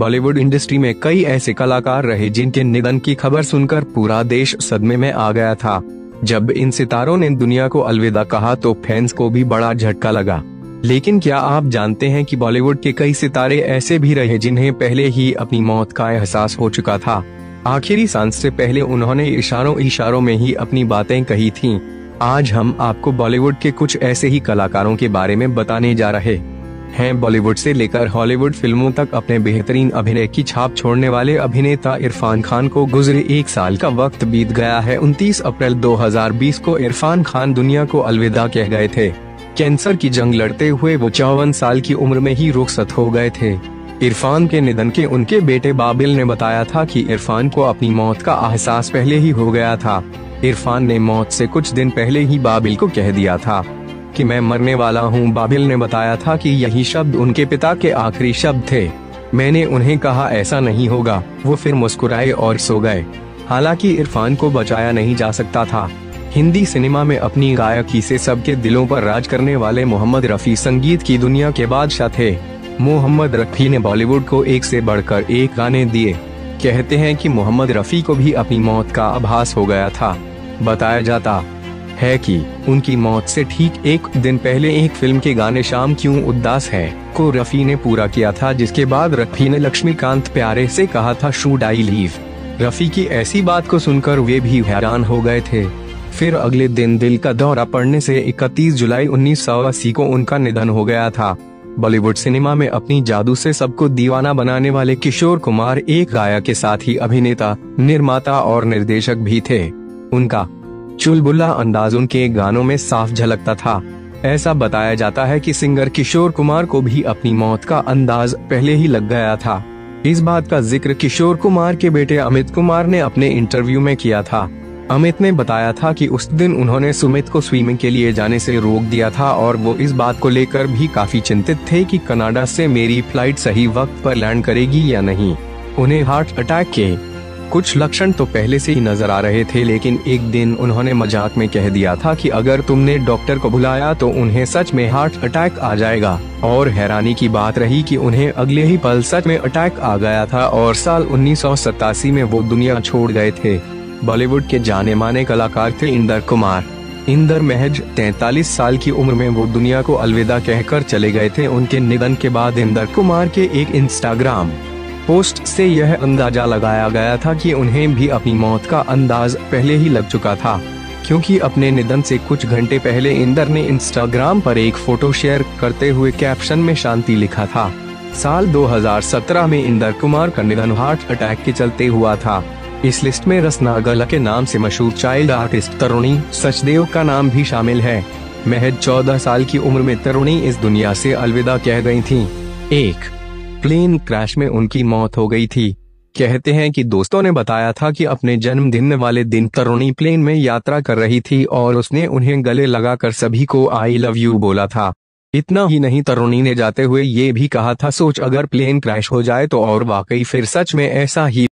Bollywood industry में कई ऐसे कलाकार रहे जिनके निधन की खबर सुनकर पूरा देश सदमे में आ गया था। जब इन सितारों ने दुनिया को अलविदा कहा तो फैंस को भी बड़ा झटका लगा। लेकिन क्या आप जानते हैं कि बॉलीवुड के कई सितारे ऐसे भी रहे जिन्हें पहले ही अपनी मौत का एहसास हो चुका था। आखिरी सांस से पहले उन्होंने इशारों में ही अपनी बातें कही थीं। आज हम आपको बॉलीवुड के कुछ ऐसे ही कलाकारों के बारे में बताने जा रहे हैं। बॉलीवुड से लेकर हॉलीवुड फिल्मों तक अपने बेहतरीन अभिनय की छाप छोड़ने वाले अभिनेता इरफान खान को गुजरे 1 साल का वक्त बीत गया है। 29 अप्रैल 2020 को इरफान खान दुनिया को अलविदा कह गए थे। कैंसर की जंग लड़ते हुए वो 54 साल की उम्र में ही रुखसत हो गए थे। इरफान के निधन के उनके बेटे बाबिल ने बताया था कि इरफान को अपनी मौत का एहसास पहले ही हो गया था। इरफान ने मौत से कुछ दिन पहले ही बाबिल को कह दिया था कि मैं मरने वाला हूं। बाबिल ने बताया था कि यही शब्द उनके पिता के आखिरी शब्द थे। मैंने उन्हें कहा ऐसा नहीं होगा। वो फिर मुस्कुराए और सो गए। हालांकि इरफान को बचाया नहीं जा सकता था। हिंदी सिनेमा में अपनी गायकी से सबके दिलों पर राज करने वाले मोहम्मद रफी संगीत की दुनिया के बादशाह थे। मोहम्मद रफी ने बॉलीवुड को एक से बढ़कर एक गाने दिए। कहते हैं कि मोहम्मद रफी को भी अपनी मौत का आभास हो गया था। बताया जाता है कि उनकी मौत से ठीक एक दिन पहले एक फिल्म के गाने शाम क्यों उदास है को रफी ने पूरा किया था, जिसके बाद रफी ने लक्ष्मीकांत प्यारे से कहा था शुड आई लीव। रफी की ऐसी बात को सुनकर वे भी हैरान हो गए थे। फिर अगले दिन दिल का दौरा पड़ने से 31 जुलाई 1980 को उनका निधन हो गया था। बॉलीवुड सिनेमा में अपनी जादू से सबको दीवाना बनाने वाले किशोर कुमार एक गायक के साथ ही अभिनेता, निर्माता और निर्देशक भी थे। उनका चुलबुला अंदाज उनके गानों में साफ झलकता था। ऐसा बताया जाता है कि सिंगर किशोर कुमार को भी अपनी मौत का अंदाज पहले ही लग गया था। इस बात का जिक्र किशोर कुमार के बेटे अमित कुमार ने अपने इंटरव्यू में किया था। अमित ने बताया था कि उस दिन उन्होंने सुमित को स्विमिंग के लिए जाने से रोक दिया था और वो इस बात को लेकर भी काफी चिंतित थे कि कनाडा से मेरी फ्लाइट सही वक्त पर लैंड करेगी या नहीं। उन्हें हार्ट अटैक के कुछ लक्षण तो पहले से ही नजर आ रहे थे, लेकिन एक दिन उन्होंने मजाक में कह दिया था कि अगर तुमने डॉक्टर को बुलाया तो उन्हें सच में हार्ट अटैक आ जाएगा। और हैरानी की बात रही कि उन्हें अगले ही पल सच में अटैक आ गया था और साल 1987 में वो दुनिया छोड़ गए थे। बॉलीवुड के जाने माने कलाकार थे इंदर कुमार। इंदर महज 43 साल की उम्र में वो दुनिया को अलविदा कहकर चले गए थे। उनके निधन के बाद इंदर कुमार के एक इंस्टाग्राम पोस्ट से यह अंदाजा लगाया गया था कि उन्हें भी अपनी मौत का अंदाज पहले ही लग चुका था, क्योंकि अपने निधन से कुछ घंटे पहले इंदर ने इंस्टाग्राम पर एक फोटो शेयर करते हुए कैप्शन में शांति लिखा था। साल 2017 में इंदर कुमार का निधन हार्ट अटैक के चलते हुआ था। इस लिस्ट में रसना गला के नाम से मशहूर चाइल्ड आर्टिस्ट तरुणी सचदेव का नाम भी शामिल है। महज 14 साल की उम्र में तरुणी इस दुनिया से अलविदा कह गई थीं। एक प्लेन क्रैश में उनकी मौत हो गई थी। कहते हैं कि दोस्तों ने बताया था कि अपने जन्मदिन वाले दिन तरुणी प्लेन में यात्रा कर रही थी और उसने उन्हें गले लगाकर सभी को आई लव यू बोला था। इतना ही नहीं, तरुणी ने जाते हुए ये भी कहा था, सोच अगर प्लेन क्रैश हो जाए तो, और वाकई फिर सच में ऐसा ही